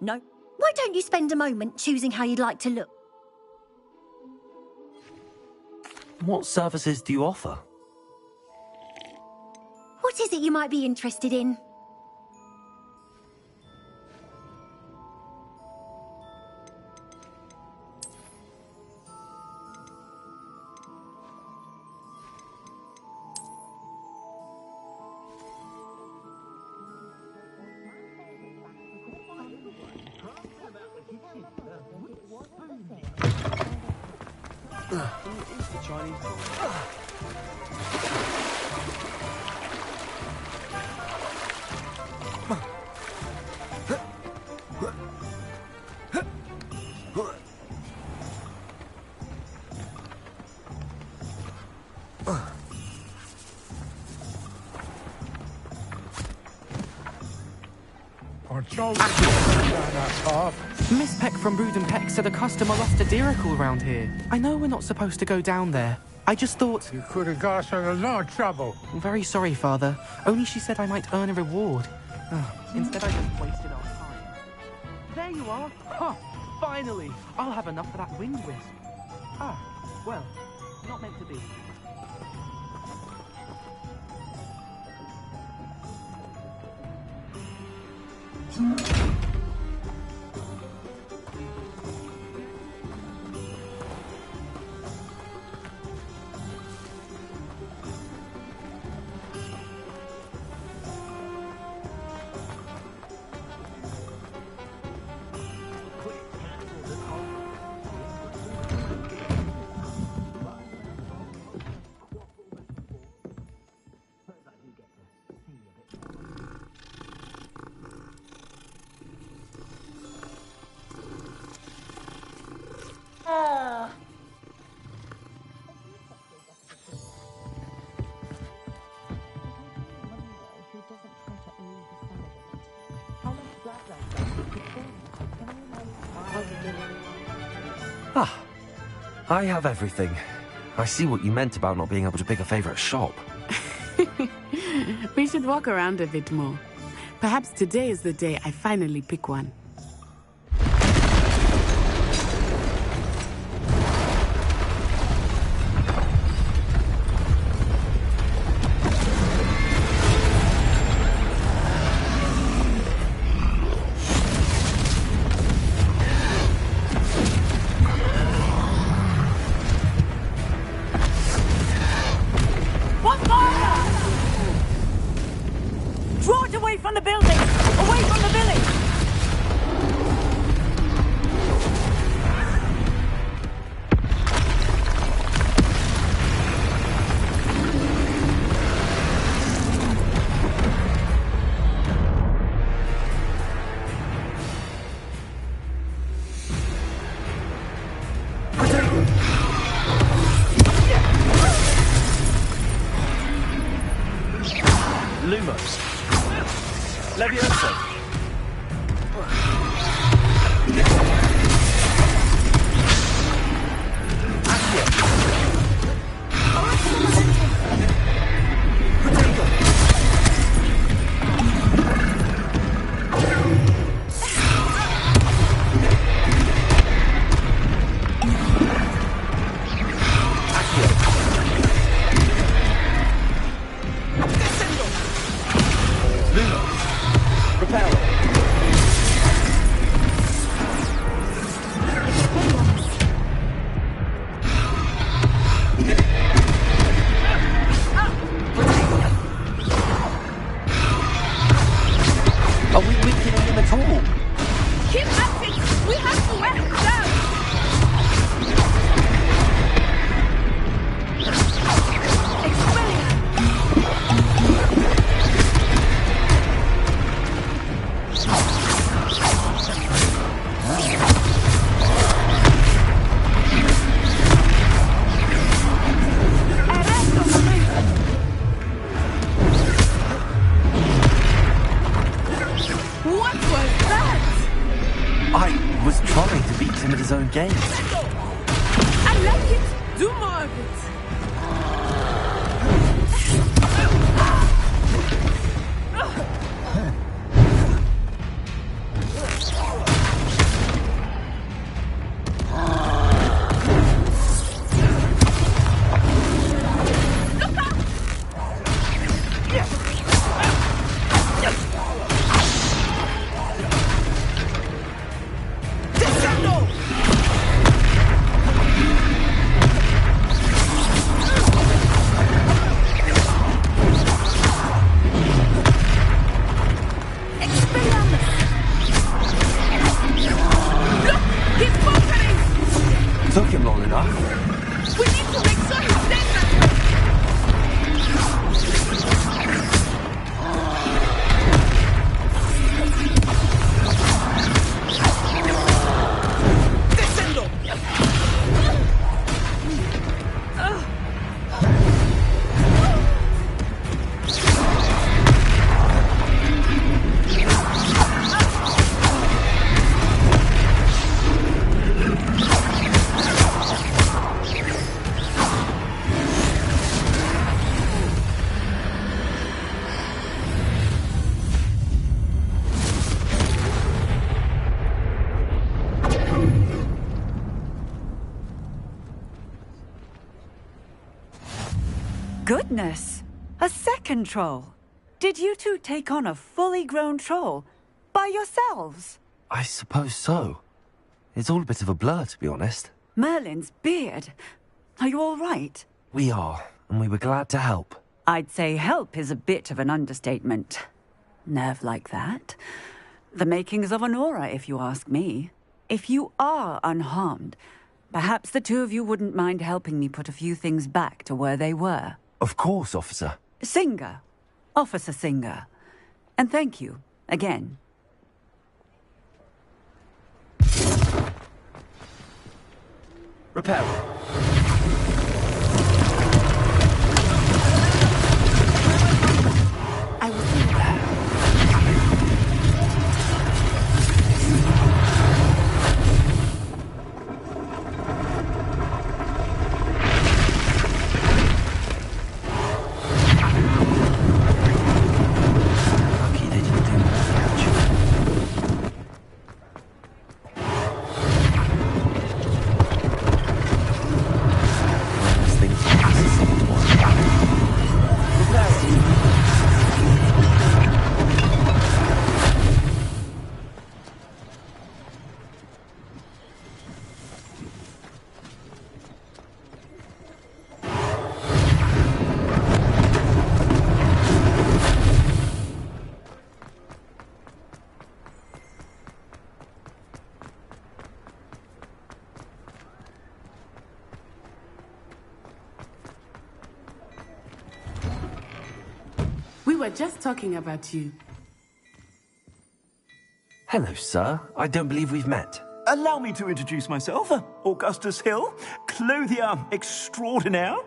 No, Why don't you spend a moment choosing how you'd like to look? What services do you offer? What is it you might be interested in? Miss Peck from Brood and Peck said a customer lost a deeracle around here. I know we're not supposed to go down there. I just thought... You could have got us in a lot of trouble. I'm very sorry, Father. Only she said I might earn a reward. Instead, I just wasted our time. There you are. Huh. Finally. I'll have enough for that wind wisp. Well, not meant to be. I have everything. I see what you meant about not being able to pick a favourite shop. We should walk around a bit more. Perhaps today is the day I finally pick one. Game. I like it. Do more of it. Took him long enough. We need to make sure he stays back. Goodness! A second troll! Did you two take on a fully grown troll? By yourselves? I suppose so. It's all a bit of a blur, to be honest. Merlin's beard. Are you all right? We are, and we were glad to help. I'd say help is a bit of an understatement. Nerve like that. The makings of an aura, if you ask me. If you are unharmed, perhaps the two of you wouldn't mind helping me put a few things back to where they were. Of course, officer. Singer. Officer Singer. And thank you, again. Repair. I will see you. Lucky they didn't do more damage. Those things are someone. We were just talking about you. Hello, sir. I don't believe we've met. Allow me to introduce myself, Augustus Hill, clothier extraordinaire.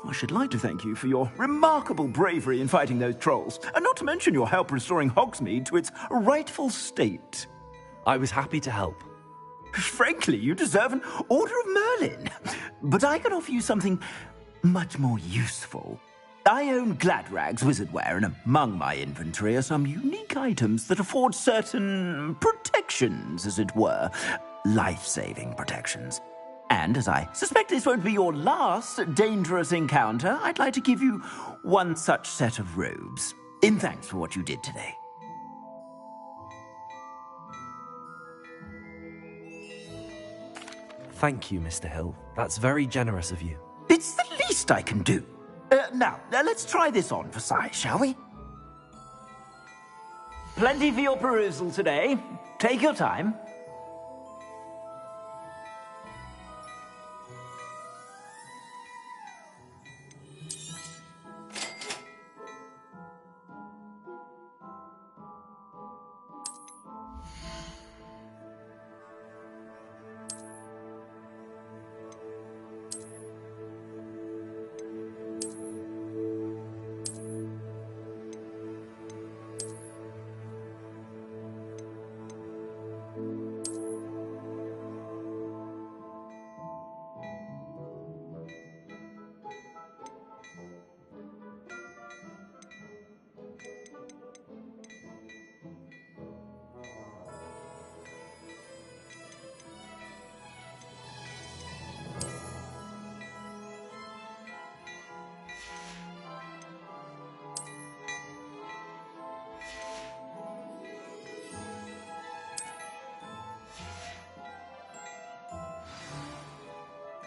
I should like to thank you for your remarkable bravery in fighting those trolls, and not to mention your help restoring Hogsmeade to its rightful state. I was happy to help. Frankly, you deserve an Order of Merlin. But I can offer you something much more useful. I own Gladrag's wizardware, and among my inventory are some unique items that afford certain protections, as it were. Life-saving protections. And as I suspect this won't be your last dangerous encounter, I'd like to give you one such set of robes, in thanks for what you did today. Thank you, Mr. Hill. That's very generous of you. It's the least I can do. Now, let's try this on for size, shall we? Plenty for your perusal today. Take your time.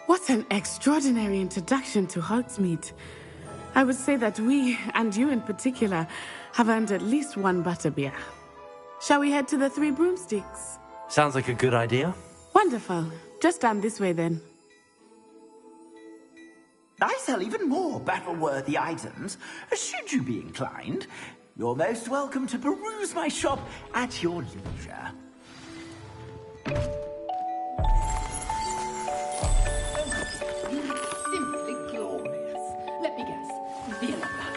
What an extraordinary introduction to Hogsmeade. I would say that we, and you in particular, have earned at least one butterbeer. Shall we head to the Three Broomsticks? Sounds like a good idea. Wonderful. Just down this way then. I sell even more battle-worthy items, should you be inclined. You're most welcome to peruse my shop at your leisure. Simply glorious. Let me guess. The yellow blood.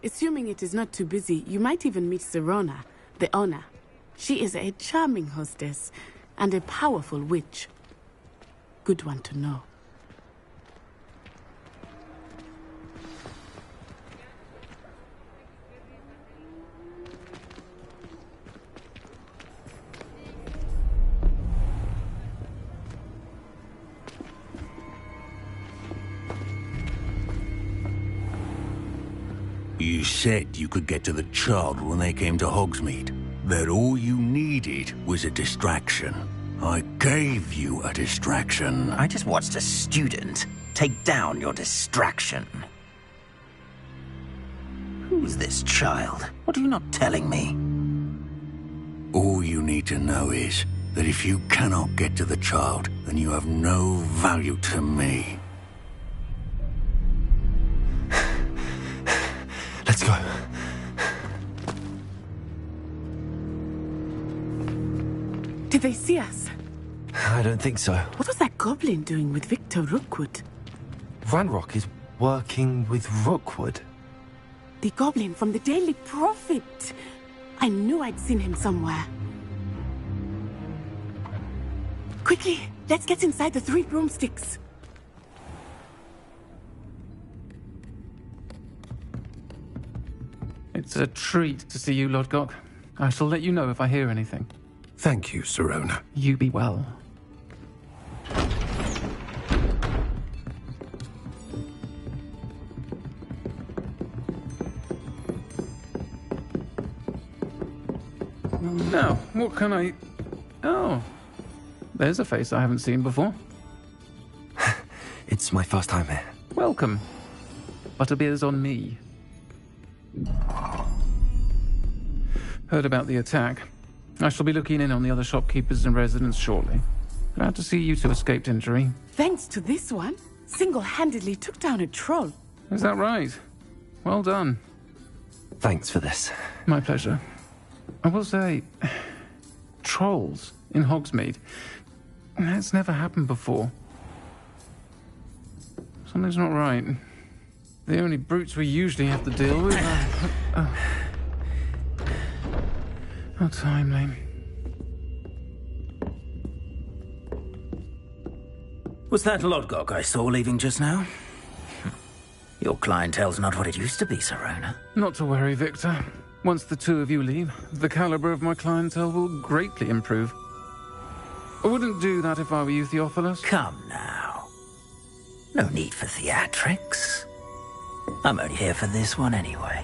Assuming it is not too busy, you might even meet Sirona, the owner. She is a charming hostess and a powerful witch. Good one to know. You said you could get to the child when they came to Hogsmeade. That all you needed was a distraction. I gave you a distraction. I just watched a student take down your distraction. Who's this child? What are you not telling me? All you need to know is that if you cannot get to the child, then you have no value to me. Let's go. Did they see us? I don't think so. What was that goblin doing with Victor Rookwood? Ranrock is working with Rookwood. The goblin from the Daily Prophet. I knew I'd seen him somewhere. Quickly, let's get inside the 3 broomsticks. It's a treat to see you, Lodgok. I shall let you know if I hear anything. Thank you, Sirona. You be well. Now, what can I... Oh, there's a face I haven't seen before. It's my first time here. Welcome. Butterbeer's on me. Heard about the attack. I shall be looking in on the other shopkeepers and residents shortly. Glad to see you two escaped injury. Thanks to this one, single-handedly took down a troll. Is that right? Well done. Thanks for this. My pleasure. I will say, trolls in Hogsmeade. That's never happened before. Something's not right. The only brutes we usually have to deal with are... How timely. Was that Lodgok I saw leaving just now? Your clientele's not what it used to be, Sirona. Not to worry, Victor. Once the two of you leave, the caliber of my clientele will greatly improve. I wouldn't do that if I were you, Theophilus. Come now. No need for theatrics. I'm only here for this one anyway.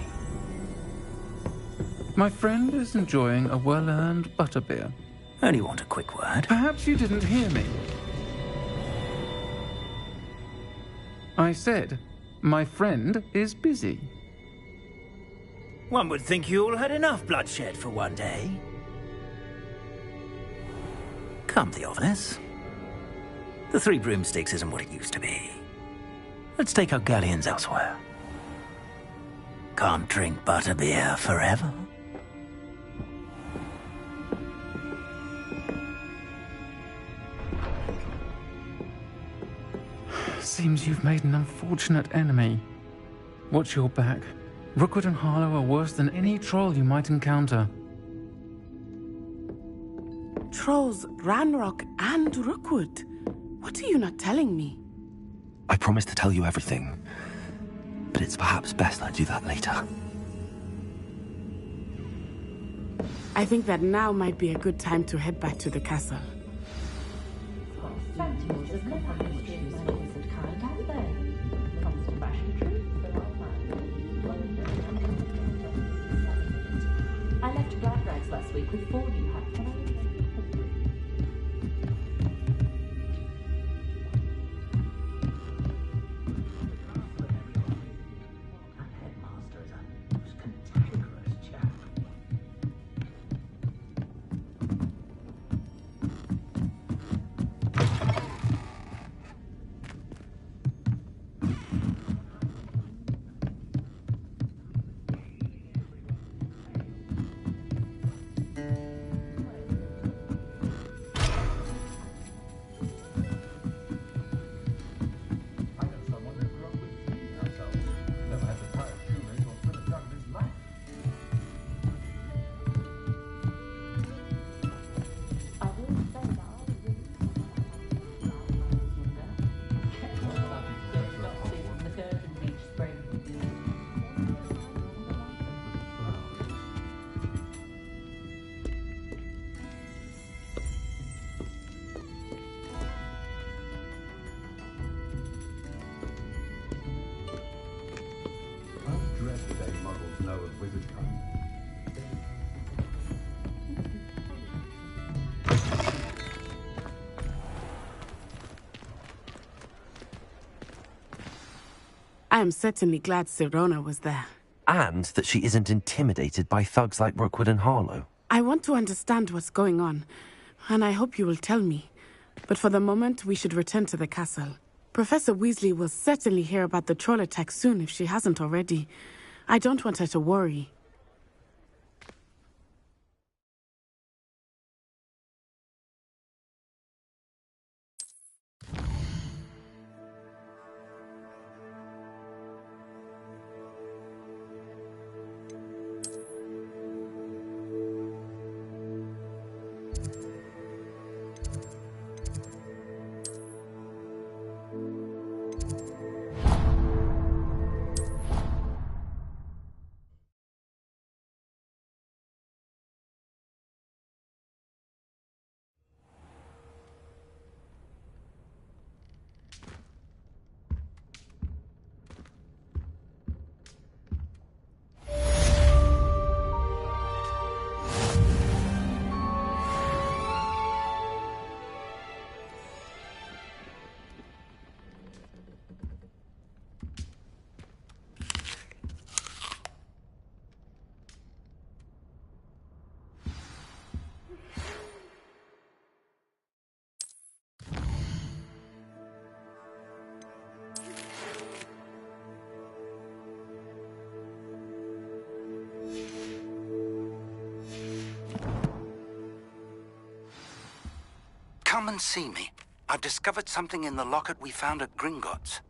My friend is enjoying a well-earned butterbeer. Only want a quick word. Perhaps you didn't hear me. I said, my friend is busy. One would think you all had enough bloodshed for one day. Come, Theophilus. The 3 broomsticks isn't what it used to be. Let's take our galleons elsewhere. Can't drink butterbeer forever. Seems you've made an unfortunate enemy. Watch your back. Rookwood and Harlow are worse than any troll you might encounter. Trolls, Ranrock, and Rookwood. What are you not telling me? I promised to tell you everything. but it's perhaps best I do that later. I think that now might be a good time to head back to the castle. I left Glad Rags last week with 4 new hats. I am certainly glad Sirona was there. And that she isn't intimidated by thugs like Rookwood and Harlow. I want to understand what's going on, and I hope you will tell me. But for the moment, we should return to the castle. Professor Weasley will certainly hear about the troll attack soon if she hasn't already. I don't want her to worry. Come and see me. I've discovered something in the locket we found at Gringotts.